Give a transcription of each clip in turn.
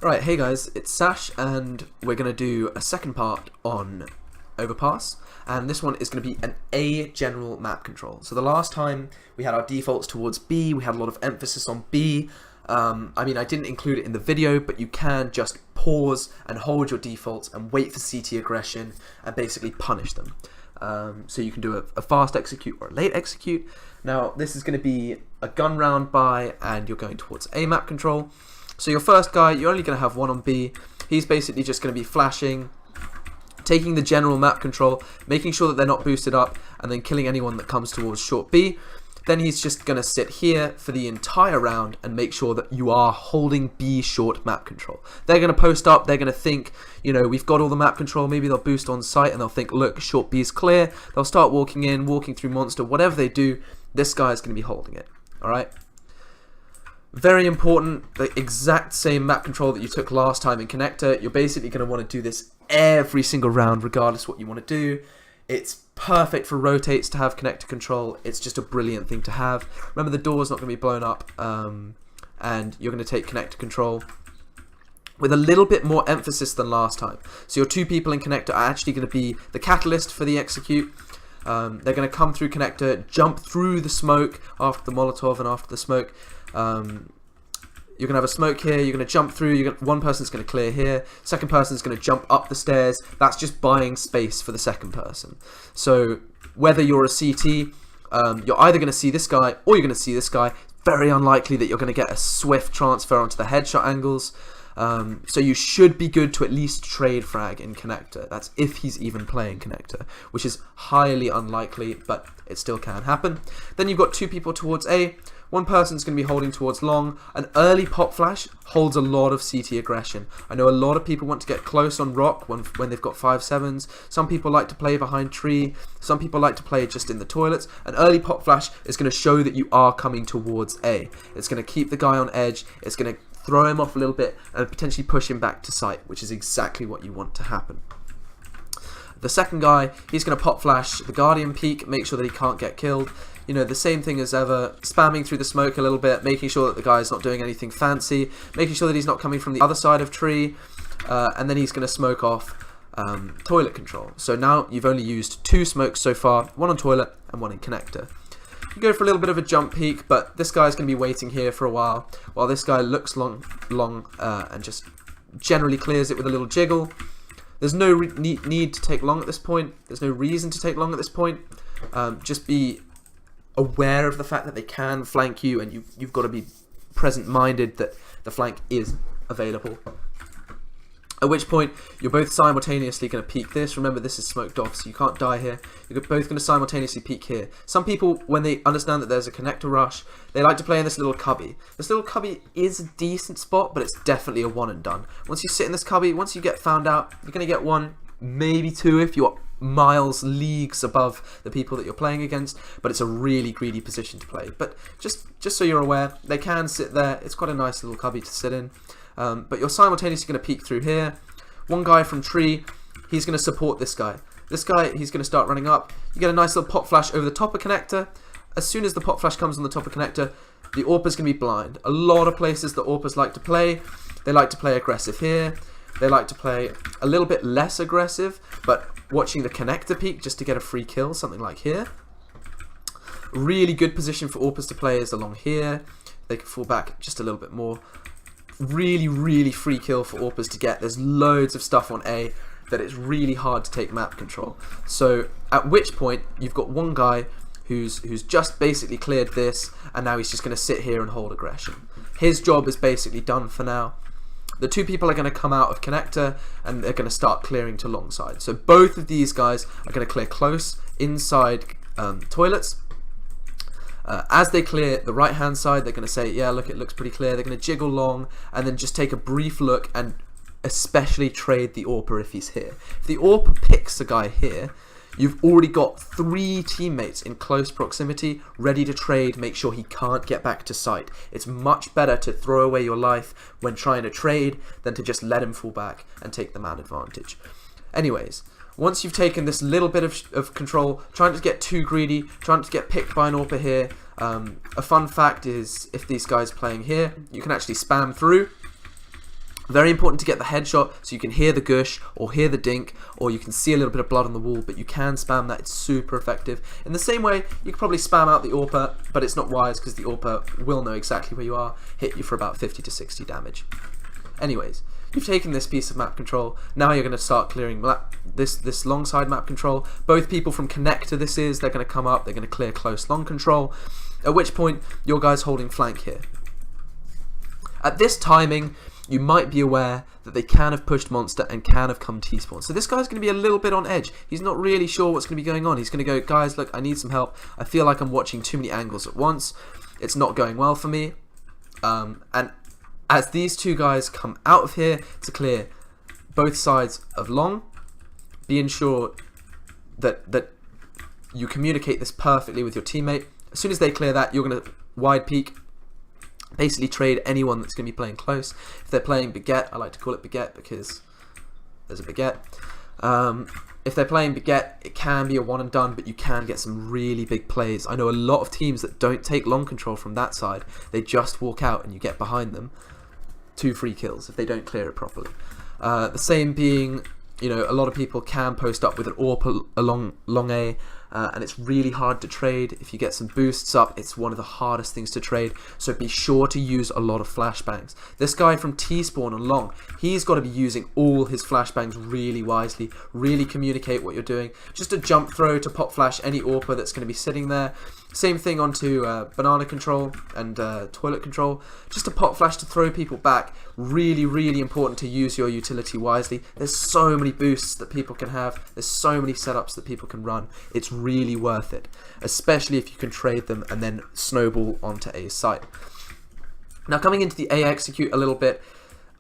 Alright, hey guys, it's Sash, and we're going to do a second part on Overpass, and this one is going to be an A general map control. So the last time we had our defaults towards B, we had a lot of emphasis on B. I didn't include it in the video, but you can just pause and hold your defaults and wait for CT aggression and basically punish them. So you can do a fast execute or a late execute. Now this is going to be a gun round by, and you're going towards A map control. So your first guy, you're only going to have one on B. He's basically just going to be flashing, taking the general map control, making sure that they're not boosted up, and then killing anyone that comes towards short B. Then he's just going to sit here for the entire round and make sure that you are holding B short map control. They're going to post up, they're going to think, you know, we've got all the map control, maybe they'll boost on sight and they'll think, look, short B is clear. They'll start walking in, walking through monster, whatever they do, this guy is going to be holding it, alright? Very important, the exact same map control that you took last time in Connector. You're basically going to want to do this every single round regardless what you want to do. It's perfect for rotates to have connector control. It's just a brilliant thing to have. Remember, the door's not going to be blown up, and you're going to take connector control with a little bit more emphasis than last time. So your two people in connector are actually going to be the catalyst for the execute. They're going to come through connector, jump through the smoke after the Molotov and after the smoke. You're going to have a smoke here, you're going to jump through, one person's going to clear here, second person's going to jump up the stairs. That's just buying space for the second person. So whether you're a CT, you're either going to see this guy or you're going to see this guy. Very unlikely that you're going to get a swift transfer onto the headshot angles. So you should be good to at least trade frag in Connector. That's if he's even playing Connector, which is highly unlikely, but it still can happen. Then you've got two people towards A. One person's going to be holding towards long. An early pop flash holds a lot of CT aggression. I know a lot of people want to get close on rock when they've got 5.7s. Some people like to play behind tree. Some people like to play just in the toilets. An early pop flash is going to show that you are coming towards A. It's going to keep the guy on edge. It's going to throw him off a little bit and potentially push him back to sight, which is exactly what you want to happen. The second guy, he's going to pop flash the Guardian peak, make sure that he can't get killed. You know, the same thing as ever, spamming through the smoke a little bit, making sure that the guy's not doing anything fancy, making sure that he's not coming from the other side of tree, and then he's going to smoke off toilet control. So now you've only used two smokes so far, one on toilet and one in connector. You go for a little bit of a jump peek, but this guy's going to be waiting here for a while this guy looks long and just generally clears it with a little jiggle. There's no need to take long at this point. There's no reason to take long at this point. Just be aware of the fact that they can flank you, and you've got to be present-minded that the flank is available. At which point, you're both simultaneously going to peek this. Remember, this is smoked off, so you can't die here. You're both going to simultaneously peek here. Some people, when they understand that there's a connector rush, they like to play in this little cubby. This little cubby is a decent spot, but it's definitely a one and done. Once you sit in this cubby, once you get found out, you're going to get one, maybe two if you're miles, leagues above the people that you're playing against, but it's a really greedy position to play. But just so you're aware, they can sit there. It's quite a nice little cubby to sit in. But you're simultaneously going to peek through here. One guy from tree, he's going to support this guy. This guy, he's going to start running up. You get a nice little pop flash over the top of connector. As soon as the pop flash comes on the top of connector, the AWPer's going to be blind. A lot of places that AWPers like to play, they like to play aggressive here. They like to play a little bit less aggressive, but watching the connector peak just to get a free kill, something like here. Really good position for AWPers to play is along here. They can fall back just a little bit more. Really, really free kill for AWPers to get. There's loads of stuff on A that it's really hard to take map control. So at which point you've got one guy who's just basically cleared this, and now he's just going to sit here and hold aggression. His job is basically done for now. The two people are going to come out of connector and they're going to start clearing to long side. So both of these guys are going to clear close inside toilets. As they clear the right hand side, they're going to say, yeah, look, it looks pretty clear. They're going to jiggle long and then just take a brief look and especially trade the AWPer if he's here. If the AWPer picks a guy here, you've already got three teammates in close proximity ready to trade, make sure he can't get back to sight. It's much better to throw away your life when trying to trade than to just let him fall back and take the man advantage. Anyways, once you've taken this little bit of control, trying to get too greedy, trying to get picked by an AWPer here. A fun fact is if these guys playing here, you can actually spam through Very important to get the headshot so you can hear the gush or hear the dink, or you can see a little bit of blood on the wall, but you can spam that. It's super effective. In the same way, you can probably spam out the AWPer, but it's not wise because the AWPer will know exactly where you are, hit you for about 50 to 60 damage. Anyways, you've taken this piece of map control. Now you're going to start clearing this long side map control. Both people from connector they're going to come up, they're going to clear close long control, at which point your guy's holding flank here. At this timing, you might be aware that they can have pushed monster and can have come T-spawn. So this guy's going to be a little bit on edge. He's not really sure what's going to be going on. He's going to go, guys, look, I need some help. I feel like I'm watching too many angles at once. It's not going well for me. And as these two guys come out of here to clear both sides of long, be ensured that you communicate this perfectly with your teammate. As soon as they clear that, you're going to wide peek, basically trade anyone that's going to be playing close. If they're playing baguette, I like to call it baguette because there's a baguette. If they're playing baguette, it can be a one and done, but you can get some really big plays. I know a lot of teams that don't take long control from that side. They just walk out and you get behind them. 2 free kills if they don't clear it properly. The same being, you know, a lot of people can post up with an AWP along long A, and it's really hard to trade. If you get some boosts up, it's one of the hardest things to trade, so be sure to use a lot of flashbangs. This guy from T-spawn on long, he's got to be using all his flashbangs really wisely, really communicate what you're doing. Just a jump throw to pop flash any AWPer that's going to be sitting there. Same thing onto banana control and toilet control. Just a pop flash to throw people back. Really, really important to use your utility wisely. There's so many boosts that people can have. There's so many setups that people can run. It's really worth it, especially if you can trade them and then snowball onto A site. Now coming into the A execute a little bit,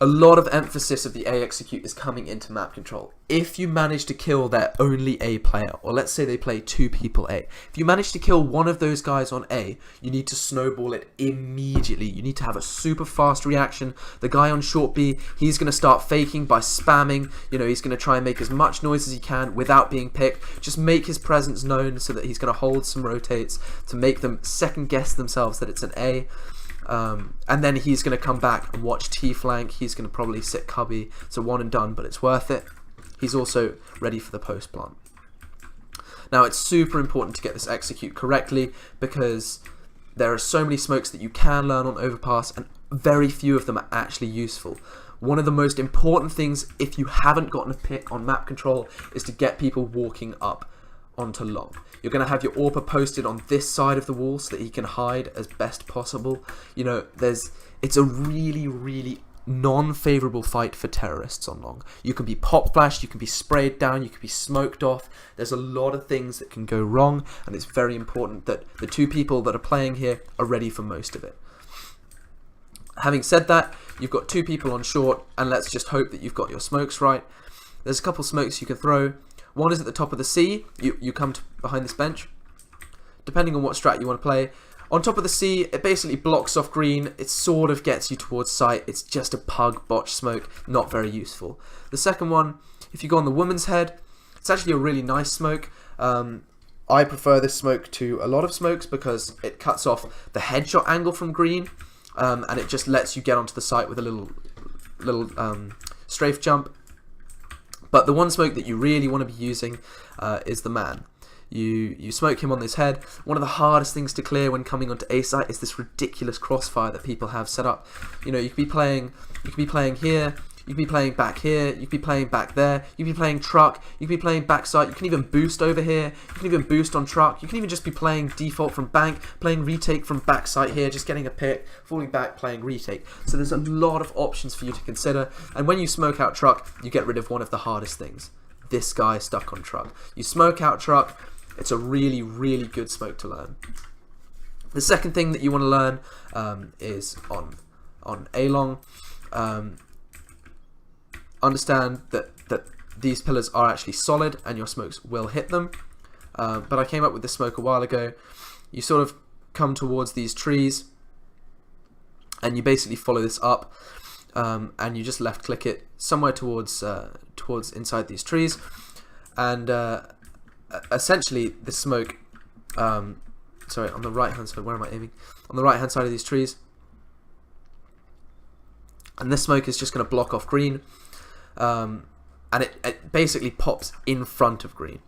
a lot of emphasis of the A execute is coming into map control. If you manage to kill their only A player, or let's say they play 2 people A, if you manage to kill one of those guys on A, you need to snowball it immediately. You need to have a super fast reaction. The guy on short B, he's going to start faking by spamming. You know, he's going to try and make as much noise as he can without being picked. Just make his presence known so that he's going to hold some rotates to make them second guess themselves that it's an A. And then he's going to come back and watch T flank. He's going to probably sit cubby. It's a one and done, but it's worth it. He's also ready for the post plant. Now it's super important to get this execute correctly because there are so many smokes that you can learn on Overpass and very few of them are actually useful. One of the most important things if you haven't gotten a pick on map control is to get people walking up onto long. You're going to have your AWPer posted on this side of the wall so that he can hide as best possible. You know, it's a really, really non-favorable fight for terrorists on long. You can be pop flashed, you can be sprayed down, you can be smoked off. There's a lot of things that can go wrong, and it's very important that the 2 people that are playing here are ready for most of it. Having said that, you've got 2 people on short, and let's just hope that you've got your smokes right. There's a couple smokes you can throw. One is at the top of the C. You come behind this bench. Depending on what strat you want to play. On top of the C, it basically blocks off green. It sort of gets you towards sight. It's just a pug botch smoke. Not very useful. The second one, if you go on the woman's head, it's actually a really nice smoke. I prefer this smoke to a lot of smokes because it cuts off the headshot angle from green. And it just lets you get onto the site with a little strafe jump. But the one smoke that you really want to be using is the man. You smoke him on this head. One of the hardest things to clear when coming onto A site is this ridiculous crossfire that people have set up. You know, you could be playing here, you could be playing back here, you could be playing back there, you could be playing truck, you could be playing backside, you can even boost over here, you can even boost on truck, you can even just be playing default from bank, playing retake from backside here, just getting a pick, falling back, playing retake. So there's a lot of options for you to consider, and when you smoke out truck, you get rid of one of the hardest things. This guy stuck on truck. You smoke out truck, it's a really, really good smoke to learn. The second thing that you want to learn is on A-long. Understand that these pillars are actually solid and your smokes will hit them. But I came up with this smoke a while ago. You sort of come towards these trees and you basically follow this up and you just left click it somewhere towards inside these trees, and essentially this smoke sorry, on the right hand side, where am I aiming? On the right hand side of these trees, and this smoke is just going to block off green, and it basically pops in front of green.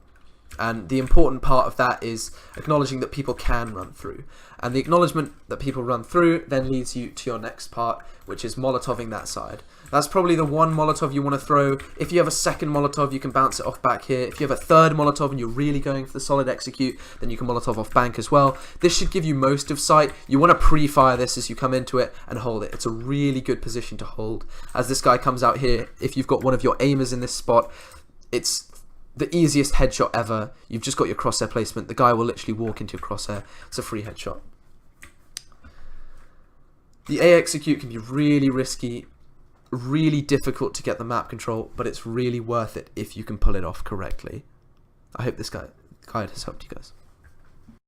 And the important part of that is acknowledging that people can run through. And the acknowledgement that people run through then leads you to your next part, which is Molotoving that side. That's probably the one Molotov you want to throw. If you have a second Molotov, you can bounce it off back here. If you have a third Molotov and you're really going for the solid execute, then you can Molotov off bank as well. This should give you most of sight. You want to pre-fire this as you come into it and hold it. It's a really good position to hold. As this guy comes out here, if you've got one of your aimers in this spot, it's the easiest headshot ever. You've just got your crosshair placement. The guy will literally walk into your crosshair. It's a free headshot. The A execute can be really risky, really difficult to get the map control, but it's really worth it if you can pull it off correctly. I hope this guide has helped you guys.